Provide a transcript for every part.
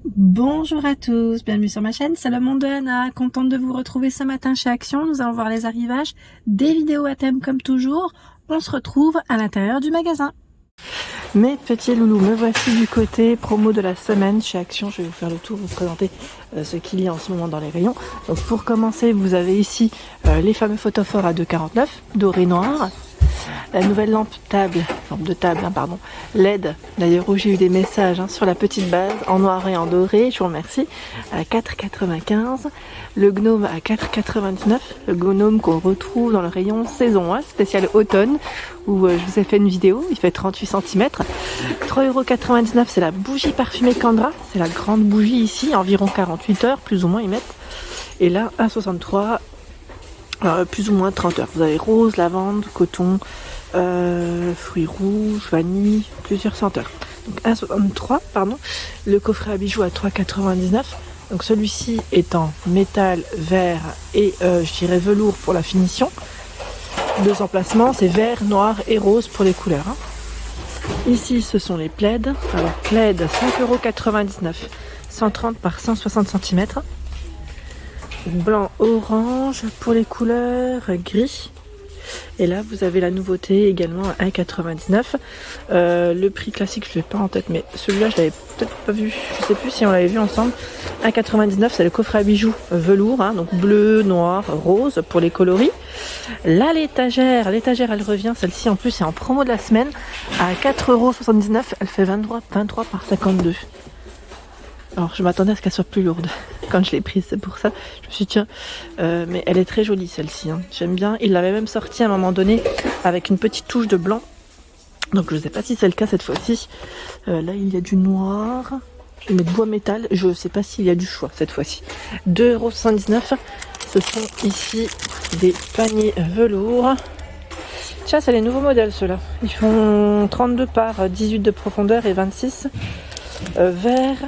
Bonjour à tous, bienvenue sur ma chaîne, c'est le monde de Anna, contente de vous retrouver ce matin chez Action. Nous allons voir les arrivages, des vidéos à thème comme toujours. On se retrouve à l'intérieur du magasin. Mes petits loulous, me voici du côté promo de la semaine chez Action. Je vais vous faire le tour, vous présenter ce qu'il y a en ce moment dans les rayons. Donc pour commencer, vous avez ici les fameux photophores à 2,49, doré noir. La nouvelle lampe de table, LED. D'ailleurs, où j'ai eu des messages sur la petite base, en noir et en doré, je vous remercie, à 4,95. Le gnome à 4,99. Le gnome qu'on retrouve dans le rayon saison 1, spécial automne, où je vous ai fait une vidéo, il fait 38 cm. 3,99 €, c'est la bougie parfumée Candra. C'est la grande bougie ici, environ 48 heures, plus ou moins ils mettent. Et là, 1,63 €. Plus ou moins 30 heures. Vous avez rose, lavande, coton, fruits rouges, vanille, plusieurs senteurs. Donc 1,63 €, le coffret à bijoux à 3,99 €. Donc celui-ci est en métal, verre et je dirais velours pour la finition. Deux emplacements, c'est vert, noir et rose pour les couleurs. Ici ce sont les plaids. Alors plaid 5,99 €, 130 par 160 cm. Blanc orange pour les couleurs, gris. Et là vous avez la nouveauté également à 1,99 €. Le prix classique je ne l'ai pas en tête, mais celui-là je l'avais peut-être pas vu, je sais plus si on l'avait vu ensemble. 1,99 €, c'est le coffret à bijoux velours, donc bleu, noir, rose pour les coloris. Là l'étagère elle revient, celle-ci en plus c'est en promo de la semaine à 4,79 €, elle fait 23 par 52. Alors je m'attendais à ce qu'elle soit plus lourde quand je l'ai prise, c'est pour ça je me suis dit tiens, mais elle est très jolie celle-ci, j'aime bien. Il l'avait même sorti à un moment donné avec une petite touche de blanc, donc je ne sais pas si c'est le cas cette fois-ci. Là il y a du noir, je vais mettre bois métal, je ne sais pas s'il y a du choix cette fois-ci. 2,79 €, ce sont ici des paniers velours. Tiens, c'est les nouveaux modèles ceux-là, ils font 32 par 18 de profondeur et 26 vert.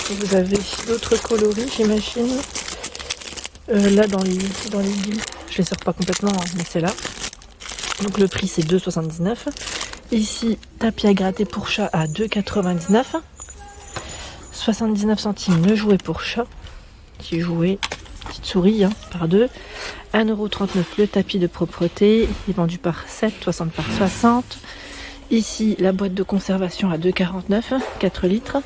Vous avez d'autres coloris, j'imagine. Là, dans les billes, je les sors pas complètement, mais c'est là. Donc le prix, c'est 2,79 €. Ici, tapis à gratter pour chat à 2,99 €. 79 centimes le jouet pour chat. Petit jouet, petite souris, par deux. 1,39 € le tapis de propreté. Il est vendu par 7, 60 par 60. Ici, la boîte de conservation à 2,49 €, 4 litres.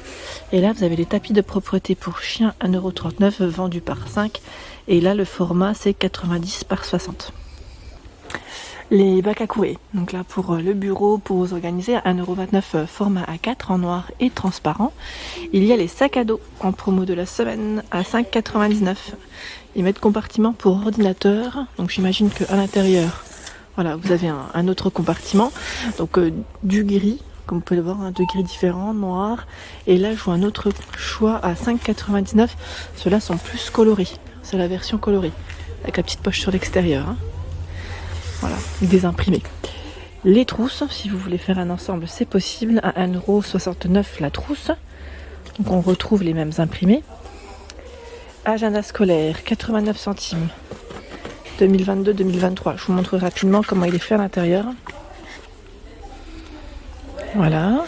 Et là, vous avez les tapis de propreté pour chien, 1,39 € vendus par 5. Et là, le format, c'est 90 par 60. Les bacs à couer, donc là pour le bureau, pour vous organiser, 1,29 € format A4 en noir et transparent. Il y a les sacs à dos en promo de la semaine à 5,99 €. Ils mettent compartiment pour ordinateur, donc j'imagine qu'à l'intérieur, voilà, vous avez un autre compartiment, donc du gris, comme vous pouvez le voir, deux gris différents, noir. Et là, je vois un autre choix à 5,99 €. Ceux-là sont plus colorés, c'est la version colorée, avec la petite poche sur l'extérieur. Voilà, des imprimés. Les trousses, si vous voulez faire un ensemble, c'est possible, à 1,69 € la trousse. Donc on retrouve les mêmes imprimés. Agenda scolaire, 89 centimes. 2022-2023. Je vous montre rapidement comment il est fait à l'intérieur. Voilà.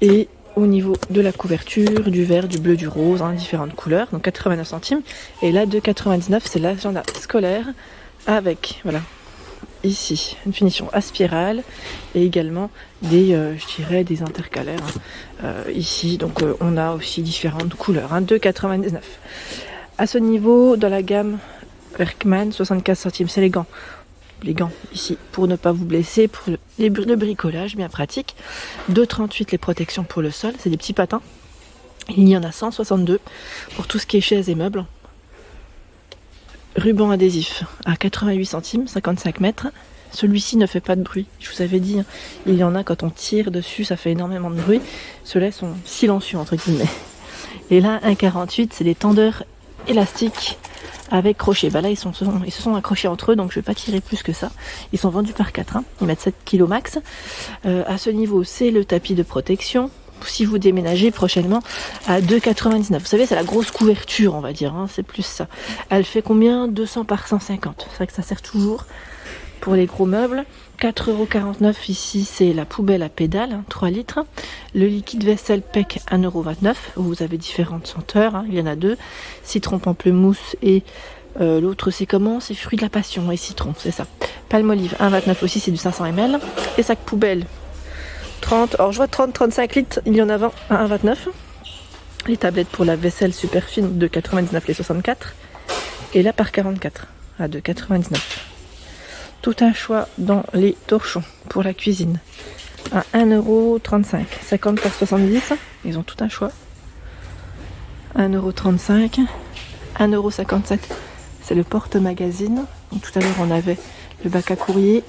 Et au niveau de la couverture, du vert, du bleu, du rose, différentes couleurs, donc 89 centimes. Et là, 2,99 €, c'est l'agenda scolaire avec, voilà, ici, une finition à spirale et également des, je dirais, des intercalaires. Ici, donc on a aussi différentes couleurs. 2,99 €. À ce niveau, dans la gamme Workman, 75 centimes, c'est les gants. Les gants ici pour ne pas vous blesser, pour le bricolage, bien pratique. 2,38 € les protections pour le sol, c'est des petits patins. Il y en a 162 pour tout ce qui est chaises et meubles. Ruban adhésif à 88 centimes, 55 mètres. Celui-ci ne fait pas de bruit. Je vous avais dit, il y en a quand on tire dessus, ça fait énormément de bruit. Ceux-là sont silencieux entre guillemets. Et là, 1,48 €, c'est des tendeurs élastiques avec crochet. Là, ils se sont accrochés entre eux, donc je ne vais pas tirer plus que ça. Ils sont vendus par 4, ils mettent 7 kg max. À ce niveau, c'est le tapis de protection. Si vous déménagez prochainement, à 2,99 €. Vous savez, c'est la grosse couverture, on va dire, c'est plus ça. Elle fait combien? 200 par 150. C'est vrai que ça sert toujours. pour les gros meubles. 4,49 € ici, c'est la poubelle à pédales, 3 litres. Le liquide vaisselle PEC, 1,29 €. Vous avez différentes senteurs, il y en a 2. Citron, pamplemousse et l'autre c'est comment? C'est fruit de la passion et citron, c'est ça. Palmolive, 1,29 € aussi, c'est du 500 ml. Et sac poubelle, 30. Alors je vois 30-35 litres, il y en a 20 à 1,29 €. Les tablettes pour la vaisselle super fine, 2,99 les 64. Et là par 44 à 2,99. Tout un choix dans les torchons pour la cuisine à 1,35 €, 50 par 70. Ils ont tout un choix. 1,35 €, 1,57 €. C'est le porte-magazine. Donc, tout à l'heure on avait le bac à courrier.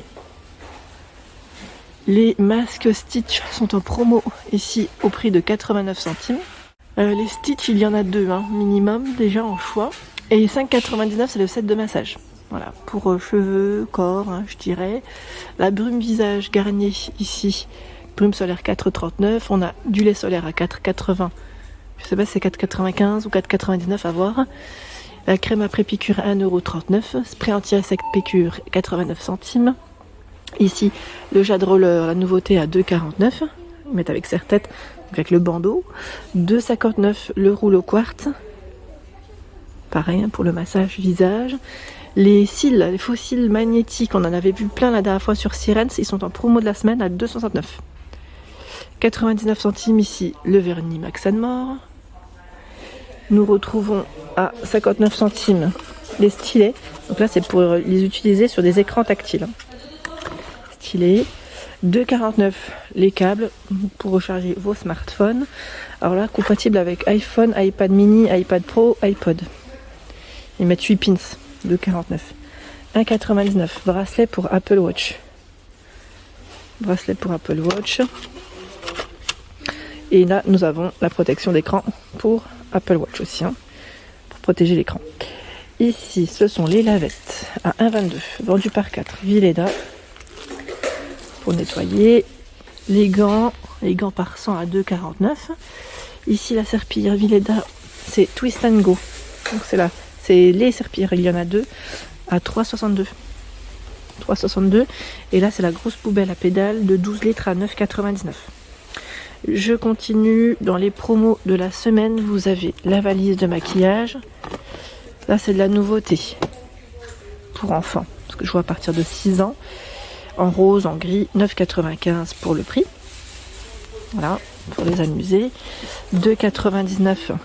Les masques Stitch sont en promo ici au prix de 89 centimes. Les Stitch, il y en a 2 minimum déjà en choix. Et 5,99 € c'est le set de massage. Voilà, pour cheveux, corps, je dirais. La brume visage Garnier ici, brume solaire 4,39 €. On a du lait solaire à 4,80 €. Je sais pas si c'est 4,95 € ou 4,99 € à voir. La crème après piqûre 1,39 €. Spray anti-insecte piqûre 89 centimes. Ici, le jade roller, la nouveauté à 2,49 €. Ils mettent avec serre-tête, avec le bandeau. 2,59 € le rouleau quartz. Pareil pour le massage visage. Les cils, les faux cils magnétiques, on en avait vu plein la dernière fois sur Sirens, ils sont en promo de la semaine à 2,69 €. 99 centimes ici, le vernis Max More. Nous retrouvons à 59 centimes les stylets. Donc là, c'est pour les utiliser sur des écrans tactiles. Stylés. 2,49 € les câbles pour recharger vos smartphones. Alors là, compatible avec iPhone, iPad mini, iPad Pro, iPod. Ils mettent 8 pins. 2,49 €. 1,99 €. Bracelet pour Apple Watch. Bracelet pour Apple Watch. Et là, nous avons la protection d'écran pour Apple Watch aussi, pour protéger l'écran. Ici, ce sont les lavettes à 1,22 €, vendues par 4. Vileda pour nettoyer. Les gants par 100 à 2,49 €. Ici, la serpillière Vileda, c'est Twist and Go. Donc c'est là. C'est les serpillères, il y en a 2 à 3,62 €. 3,62 €. Et là, c'est la grosse poubelle à pédales de 12 litres à 9,99 €. Je continue dans les promos de la semaine. Vous avez la valise de maquillage. Là, c'est de la nouveauté pour enfants. Parce que je vois à partir de 6 ans. En rose, en gris, 9,95 € pour le prix. Voilà, pour les amuser. 2,99 €.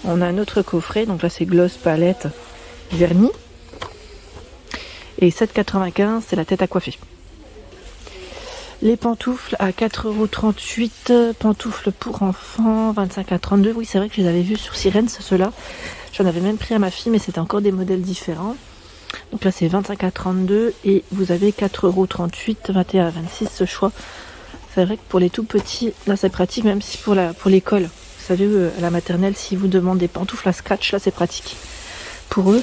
On a un autre coffret, donc là c'est gloss, palette, vernis. Et 7,95 €, c'est la tête à coiffer. Les pantoufles à 4,38 €, pantoufles pour enfants, 25 à 32. Oui, c'est vrai que je les avais vus sur Sirens, ceux-là. J'en avais même pris à ma fille, mais c'était encore des modèles différents. Donc là c'est 25 à 32 et vous avez 4,38 €, 21 à 26 ce choix. C'est vrai que pour les tout petits, là c'est pratique, même si pour l'école. Vous savez, à la maternelle, si vous demandez des pantoufles à scratch, là c'est pratique pour eux.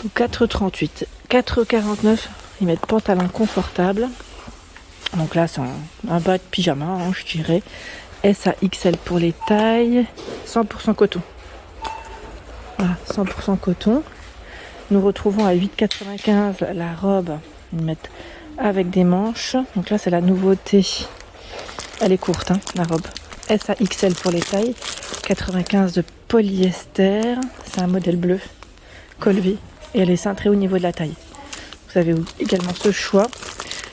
Donc 4,38 €. 4,49 €, ils mettent pantalon confortable. Donc là c'est un bas de pyjama, je dirais. S à XL pour les tailles. 100% coton. Voilà, 100% coton. Nous retrouvons à 8,95 € la robe. Ils mettent avec des manches. Donc là c'est la nouveauté. Elle est courte, la robe. S à XL pour les tailles, 95 de polyester, c'est un modèle bleu, col V, et elle est cintrée au niveau de la taille. Vous avez également ce choix.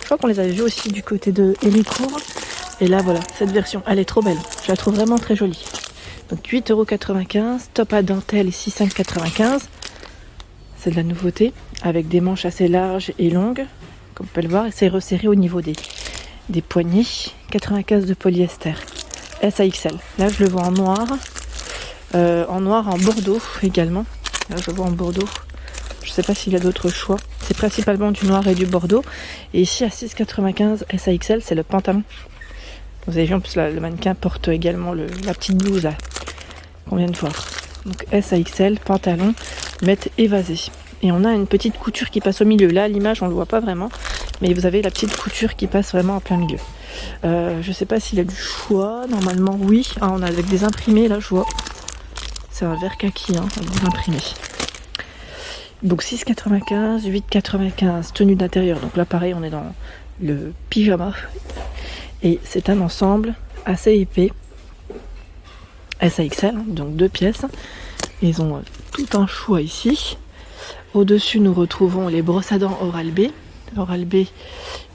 Je crois qu'on les avait vus aussi du côté de Helicourt. Et là voilà, cette version, elle est trop belle. Je la trouve vraiment très jolie. Donc 8,95 €, top à dentelle ici 5,95 €. C'est de la nouveauté, avec des manches assez larges et longues, comme vous pouvez le voir, et c'est resserré au niveau des poignets. 95 de polyester. S à XL. Là, je le vois en noir. En bordeaux également. Là, je le vois en bordeaux. Je ne sais pas s'il y a d'autres choix. C'est principalement du noir et du bordeaux. Et ici, à 6,95 S à XL, c'est le pantalon. Vous avez vu, en plus, le mannequin porte également la petite blouse là, qu'on vient de voir. Donc S à XL, pantalon, mettre évasé. Et on a une petite couture qui passe au milieu. Là, à l'image, on ne le voit pas vraiment. Mais vous avez la petite couture qui passe vraiment en plein milieu. Je sais pas s'il y a du choix. Normalement, oui. Ah, on a avec des imprimés, là, je vois. C'est un vert kaki, avec des imprimés. Donc 6,95, 8,95 tenue d'intérieur. Donc là pareil, on est dans le pyjama. Et c'est un ensemble assez épais. SAXL, donc 2 pièces. Ils ont tout un choix ici. Au-dessus, nous retrouvons les brosses à dents Oral-B. Oral-B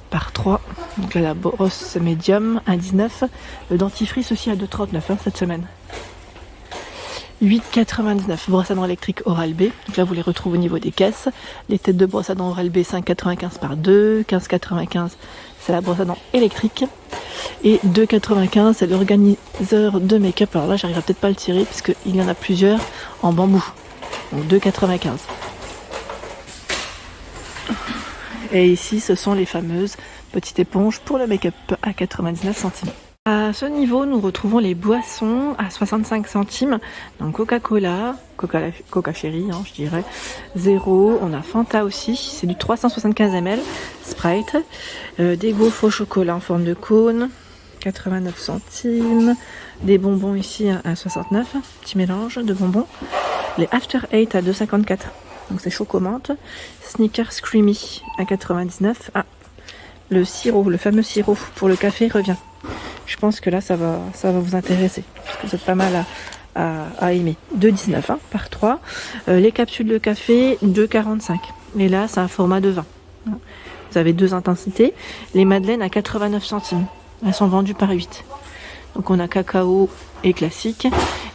par 3. Donc là, la brosse médium, 1,19. Le dentifrice aussi à 2,39 cette semaine. 8,99 brosse à dents électrique Oral-B. Donc là, vous les retrouvez au niveau des caisses. Les têtes de brosse à dents Oral-B, 5,95 par 2. 15,95, c'est la brosse à dents électrique. Et 2,95, c'est l'organiseur de make-up. Alors là, j'arriverai peut-être pas à le tirer, puisqu'il y en a plusieurs en bambou. Donc 2,95. Et ici, ce sont les fameuses petites éponges pour le make-up à 99 centimes. À ce niveau, nous retrouvons les boissons à 65 centimes. Donc Coca-Cola, Coca Cherry, je dirais, 0. On a Fanta aussi, c'est du 375 ml. Sprite, des gaufres au chocolat en forme de cône, 89 centimes. Des bonbons ici à 69, petit mélange de bonbons. Les After 8 à 2,54. Donc c'est chocomante. Snickers Creamy à 99. Ah, le sirop, le fameux sirop pour le café revient. Je pense que là ça va vous intéresser, parce que c'est pas mal à aimer. 2,19 par 3. Les capsules de café, 2,45. Et là c'est un format de 20. Vous avez 2 intensités. Les madeleines à 89 centimes. Elles sont vendues par 8. Donc on a cacao et classique.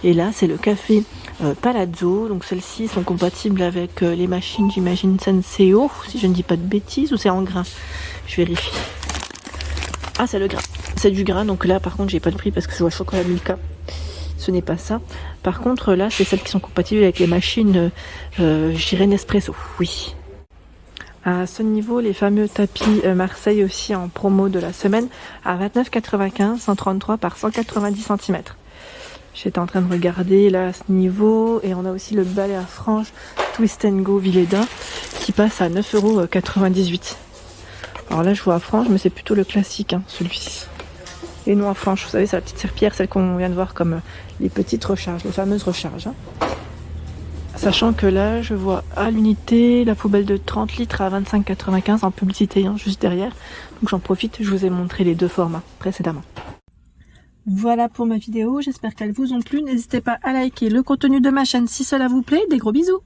Et là c'est le café Palazzo. Donc celles-ci sont compatibles avec les machines, j'imagine Senseo, si je ne dis pas de bêtises, ou c'est en grain. Je vérifie. Ah, c'est le grain. C'est du grain, donc là par contre j'ai pas le prix parce que je vois chocolat Milka. Ce n'est pas ça. Par contre là c'est celles qui sont compatibles avec les machines, je dirais Nespresso. Oui. À ce niveau, les fameux tapis Marseille aussi en promo de la semaine à 29,95, 133 par 190 cm. J'étais en train de regarder là à ce niveau, et on a aussi le balai à franges Twist & Go Villeda qui passe à 9,98 €. Alors là je vois à franges, mais c'est plutôt le classique, celui-ci. Et non à franges, vous savez, c'est la petite serpillière, celle qu'on vient de voir comme les petites recharges, les fameuses recharges. Sachant que là, je vois à l'unité la poubelle de 30 litres à 25,95 en publicité, juste derrière. Donc j'en profite, je vous ai montré les 2 formats précédemment. Voilà pour ma vidéo, j'espère qu'elles vous ont plu. N'hésitez pas à liker le contenu de ma chaîne si cela vous plaît. Des gros bisous!